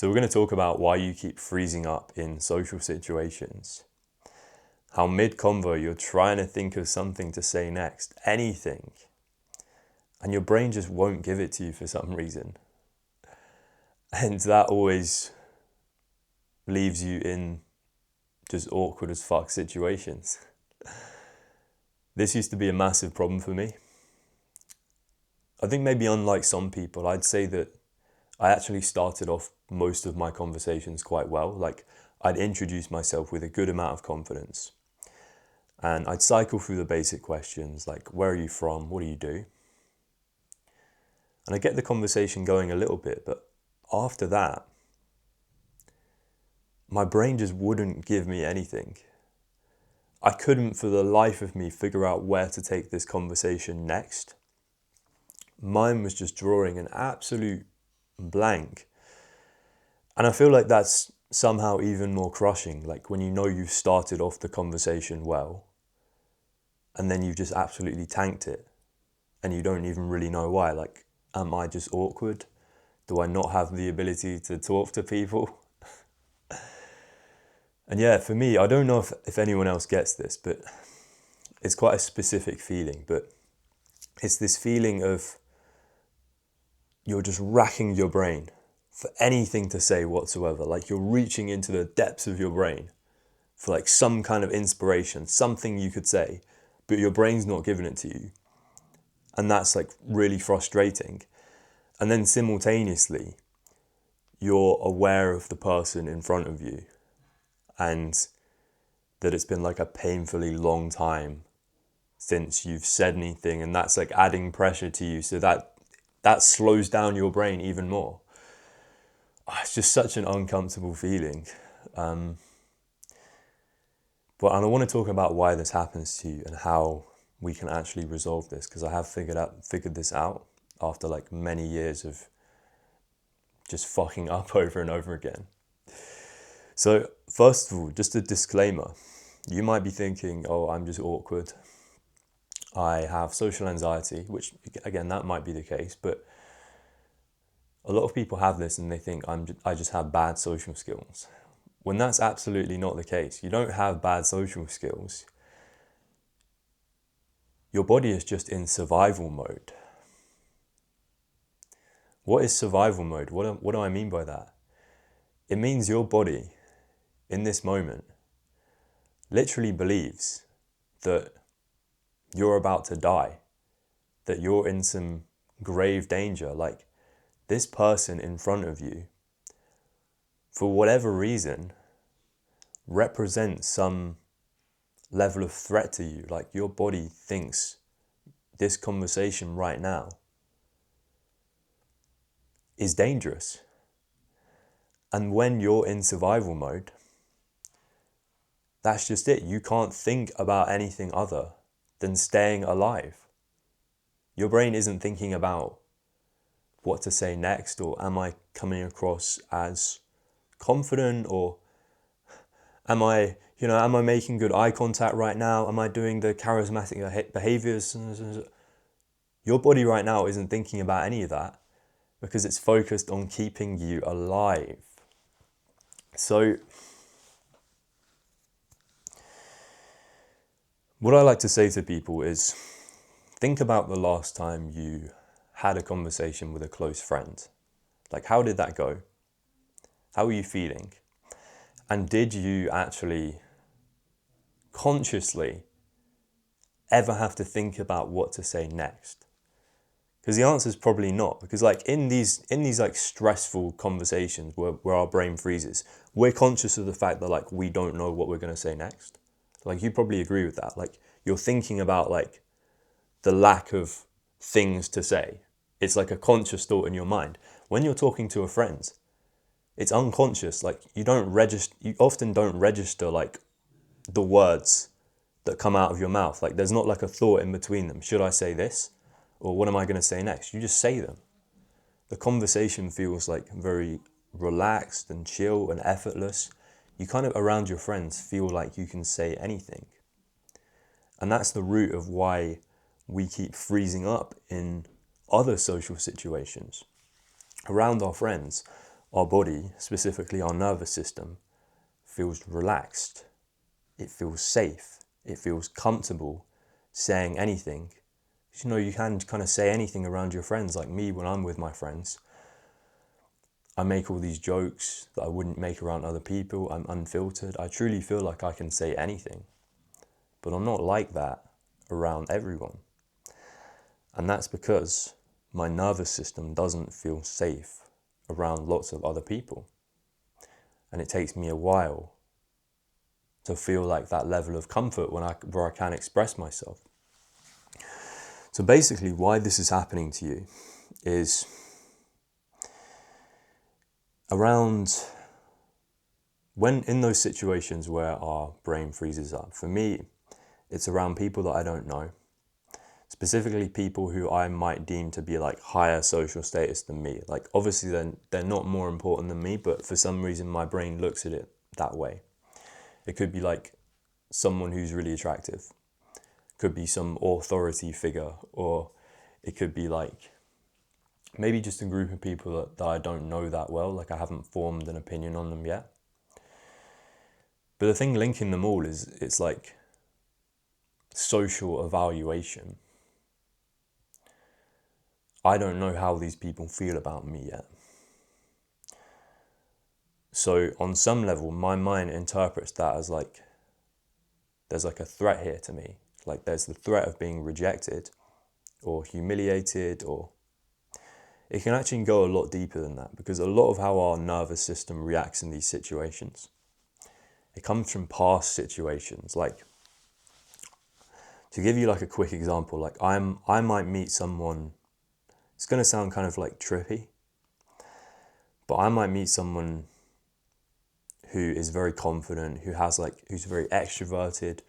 So we're going to talk about why you keep freezing up in social situations. How mid-convo you're trying to think of something to say next, anything, and your brain just won't give it to you for some reason. And that always leaves you in just awkward as fuck situations. This used to be a massive problem for me. I think maybe unlike some people, I'd say that I actually started off most of my conversations quite well. Like, I'd introduce myself with a good amount of confidence. And I'd cycle through the basic questions like, where are you from? What do you do? And I get the conversation going a little bit, but after that, my brain just wouldn't give me anything. I couldn't for the life of me figure out where to take this conversation next. Mine was just drawing an absolute blank. And I feel like that's somehow even more crushing, like when you know you've started off the conversation well, and then you've just absolutely tanked it, and you don't even really know why. Like, am I just awkward? Do I not have the ability to talk to people? And yeah, for me, I don't know if anyone else gets this, but it's quite a specific feeling. But it's this feeling of you're just racking your brain for anything to say whatsoever. Like, you're reaching into the depths of your brain for like some kind of inspiration, something you could say, but your brain's not giving it to you. And that's like really frustrating. And then simultaneously, you're aware of the person in front of you and that it's been like a painfully long time since you've said anything, and that's like adding pressure to you, so that slows down your brain even more. It's just such an uncomfortable feeling. And I want to talk about why this happens to you and how we can actually resolve this, because I have figured this out after like many years of just fucking up over and over again. So first of all, just a disclaimer. You might be thinking, oh, I'm just awkward. I have social anxiety, which again, that might be the case, but a lot of people have this and they think I just have bad social skills. When that's absolutely not the case. You don't have bad social skills. Your body is just in survival mode. What is survival mode? What do I mean by that? It means your body, in this moment, literally believes that you're about to die, that you're in some grave danger. Like, this person in front of you, for whatever reason, represents some level of threat to you. Like, your body thinks this conversation right now is dangerous. And when you're in survival mode, that's just it. You can't think about anything other than staying alive. Your brain isn't thinking about what to say next, or am I coming across as confident, or am I making good eye contact right now? Am I doing the charismatic behaviors? Your body right now isn't thinking about any of that because it's focused on keeping you alive. So what I like to say to people is, think about the last time you had a conversation with a close friend. Like, how did that go? How were you feeling? And did you actually consciously ever have to think about what to say next? Because the answer is probably not. Because like in these like stressful conversations where our brain freezes, we're conscious of the fact that like we don't know what we're going to say next. Like, you probably agree with that. Like, you're thinking about like the lack of things to say. It's like a conscious thought in your mind. When you're talking to a friend, it's unconscious. Like, you often don't register like the words that come out of your mouth. Like, there's not like a thought in between them. Should I say this? Or what am I going to say next? You just say them. The conversation feels like very relaxed and chill and effortless. You kind of, around your friends, feel like you can say anything. And that's the root of why we keep freezing up in other social situations. Around our friends, our body, specifically our nervous system, feels relaxed. It feels safe. It feels comfortable saying anything. You can kind of say anything around your friends. Like me, when I'm with my friends, I make all these jokes that I wouldn't make around other people. I'm unfiltered. I truly feel like I can say anything. But I'm not like that around everyone. And that's because my nervous system doesn't feel safe around lots of other people. And it takes me a while to feel like that level of comfort where I can express myself. So basically, why this is happening to you is around when in those situations where our brain freezes up. For me, it's around people that I don't know, specifically people who I might deem to be like higher social status than me. Like obviously they're not more important than me, but for some reason my brain looks at it that way. It could be like someone who's really attractive, could be some authority figure, or it could be like maybe just a group of people that I don't know that well, like I haven't formed an opinion on them yet. But the thing linking them all is it's like social evaluation. I don't know how these people feel about me yet. So on some level, my mind interprets that as like, there's like a threat here to me. Like there's the threat of being rejected or humiliated, or it can actually go a lot deeper than that, because a lot of how our nervous system reacts in these situations, it comes from past situations. Like, to give you like a quick example, like I might meet someone, it's going to sound kind of like trippy, but I might meet someone who is very confident, who's very extroverted,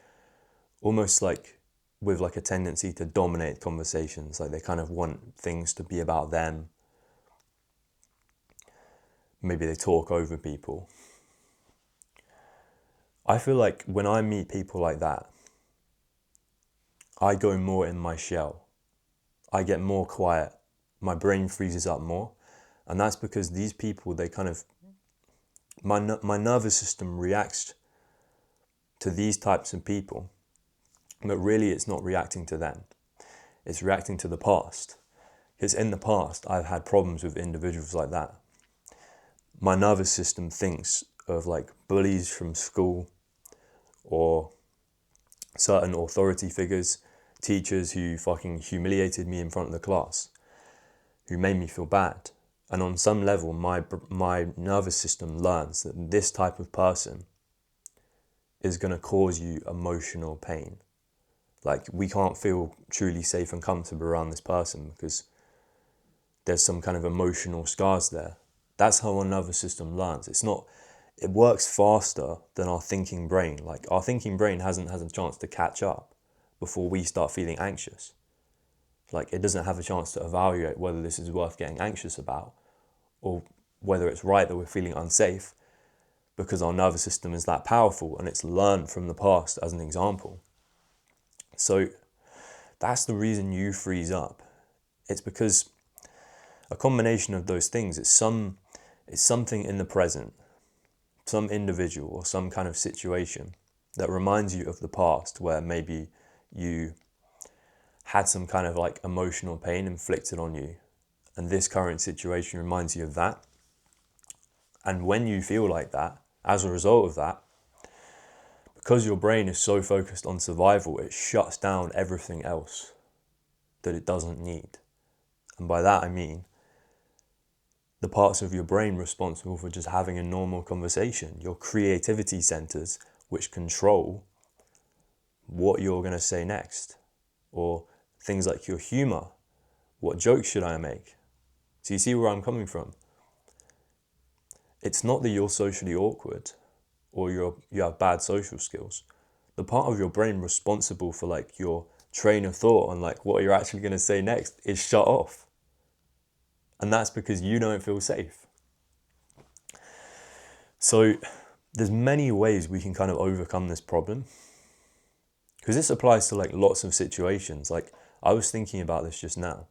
almost like with like a tendency to dominate conversations. Like they kind of want things to be about them. Maybe they talk over people. I feel like when I meet people like that, I go more in my shell. I get more quiet. My brain freezes up more. And that's because these people, they kind of, my nervous system reacts to these types of people, but really it's not reacting to them. It's reacting to the past. Because in the past, I've had problems with individuals like that. My nervous system thinks of like bullies from school, or certain authority figures, teachers who fucking humiliated me in front of the class, who made me feel bad. And on some level, my nervous system learns that this type of person is going to cause you emotional pain. Like, we can't feel truly safe and comfortable around this person because there's some kind of emotional scars there. That's how our nervous system learns. It works faster than our thinking brain. Like, our thinking brain hasn't had a chance to catch up before we start feeling anxious. Like, it doesn't have a chance to evaluate whether this is worth getting anxious about, or whether it's right that we're feeling unsafe, because our nervous system is that powerful and it's learned from the past as an example. So that's the reason you freeze up. It's because a combination of those things, it's something in the present, some individual or some kind of situation that reminds you of the past, where maybe you had some kind of like emotional pain inflicted on you, and this current situation reminds you of that. And when you feel like that, as a result of that, because your brain is so focused on survival, it shuts down everything else that it doesn't need. And by that I mean the parts of your brain responsible for just having a normal conversation, your creativity centers, which control what you're going to say next, or things like your humor. What jokes should I make? So you see where I'm coming from? It's not that you're socially awkward or you have bad social skills. The part of your brain responsible for like your train of thought on like what you're actually going to say next is shut off. And that's because you don't feel safe. So there's many ways we can kind of overcome this problem, because this applies to like lots of situations. Like, I was thinking about this just now.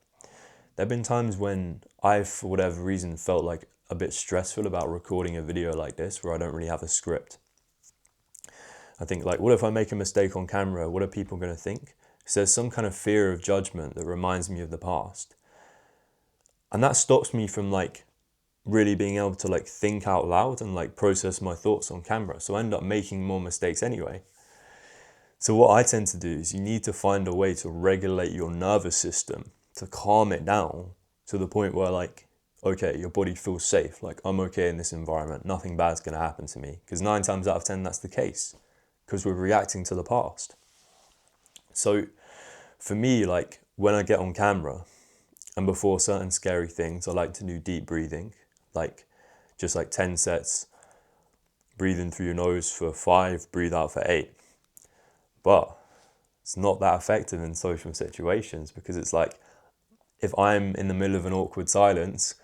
There have been times when I, for whatever reason, felt like a bit stressful about recording a video like this where I don't really have a script. I think like, what if I make a mistake on camera? What are people going to think? So there's some kind of fear of judgment that reminds me of the past. And that stops me from like really being able to like think out loud and like process my thoughts on camera. So I end up making more mistakes anyway. So what I tend to do is you need to find a way to regulate your nervous system, to calm it down to the point where like, okay, your body feels safe. Like, I'm okay in this environment. Nothing bad's going to happen to me. Because 9 times out of 10, that's the case. Because we're reacting to the past. So for me, like when I get on camera and before certain scary things, I like to do deep breathing, like just like 10 sets, breathe in through your nose for 5, breathe out for 8. But it's not that effective in social situations because it's like, if I'm in the middle of an awkward silence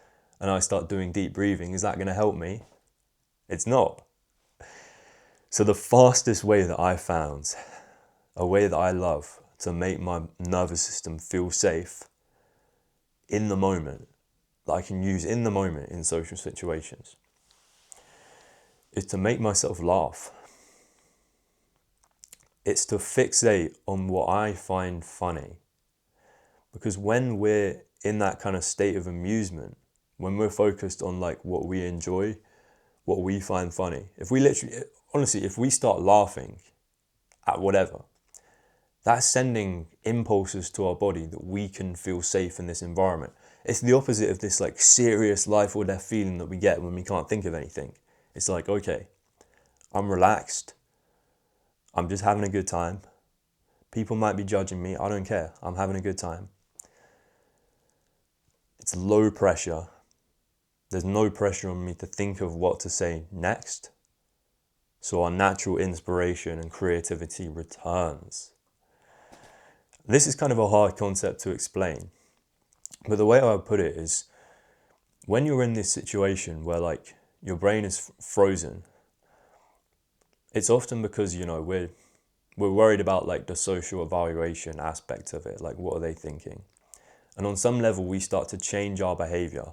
and I start doing deep breathing, is that going to help me? It's not. So the fastest way that I found, a way that I love to make my nervous system feel safe in the moment, that I can use in the moment in social situations, is to make myself laugh. It's to fixate on what I find funny. Because when we're in that kind of state of amusement, when we're focused on like what we enjoy, what we find funny, if we literally, honestly, if we start laughing at whatever, that's sending impulses to our body that we can feel safe in this environment. It's the opposite of this like serious life or death feeling that we get when we can't think of anything. It's like, okay, I'm relaxed. I'm just having a good time. People might be judging me. I don't care. I'm having a good time. It's low pressure. There's no pressure on me to think of what to say next. So our natural inspiration and creativity returns. This is kind of a hard concept to explain. But the way I would put it is, when you're in this situation where like your brain is frozen, it's often because, you know, we're worried about like the social evaluation aspect of it. Like, what are they thinking? And on some level, we start to change our behavior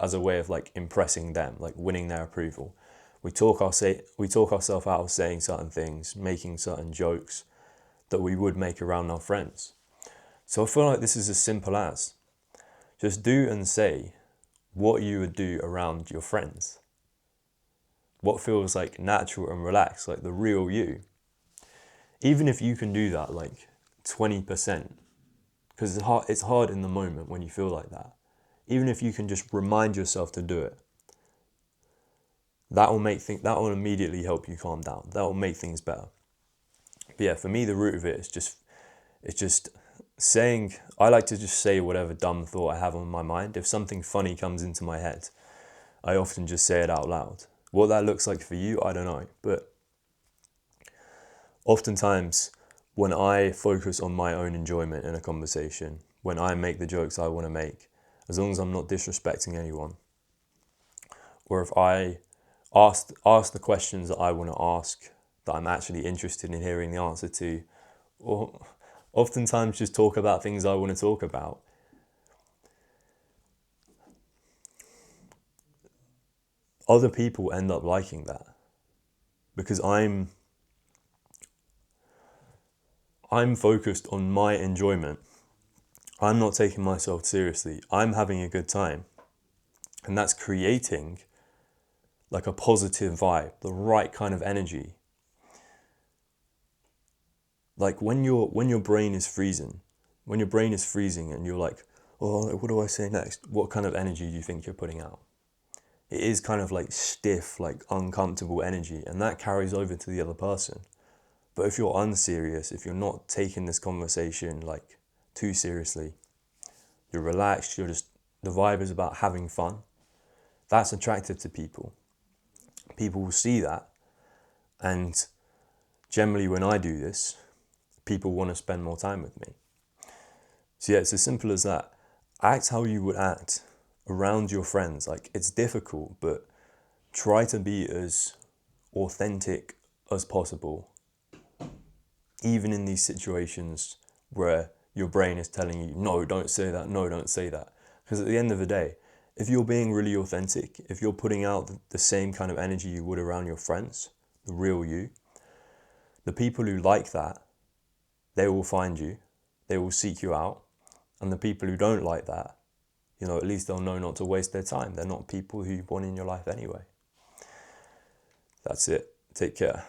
as a way of like impressing them, like winning their approval. We talk ourselves out of saying certain things, making certain jokes that we would make around our friends. So I feel like this is as simple as just do and say what you would do around your friends. What feels like natural and relaxed, like the real you. Even if you can do that like 20%, because it's hard in the moment when you feel like that. Even if you can just remind yourself to do it, that will immediately help you calm down. That will make things better. But yeah, for me, the root of it is just saying, I like to just say whatever dumb thought I have on my mind. If something funny comes into my head, I often just say it out loud. What that looks like for you, I don't know. But oftentimes, when I focus on my own enjoyment in a conversation, when I make the jokes I want to make, as long as I'm not disrespecting anyone, or if I ask the questions that I want to ask, that I'm actually interested in hearing the answer to, or oftentimes just talk about things I want to talk about, other people end up liking that. Because I'm focused on my enjoyment. I'm not taking myself seriously. I'm having a good time. And that's creating like a positive vibe, the right kind of energy. Like when your brain is freezing, and you're like, oh, what do I say next? What kind of energy do you think you're putting out? It is kind of like stiff, like uncomfortable energy, and that carries over to the other person. But if you're unserious, if you're not taking this conversation like too seriously, you're relaxed, the vibe is about having fun, that's attractive to people. People will see that, and generally when I do this, people want to spend more time with me. So yeah, it's as simple as that. Act how you would act around your friends. Like, it's difficult, but try to be as authentic as possible, even in these situations where your brain is telling you, no, don't say that, no, don't say that. Because at the end of the day, if you're being really authentic, if you're putting out the same kind of energy you would around your friends, the real you, the people who like that, they will find you, they will seek you out. And the people who don't like that, at least they'll know not to waste their time. They're not people who you want in your life anyway. That's it. Take care.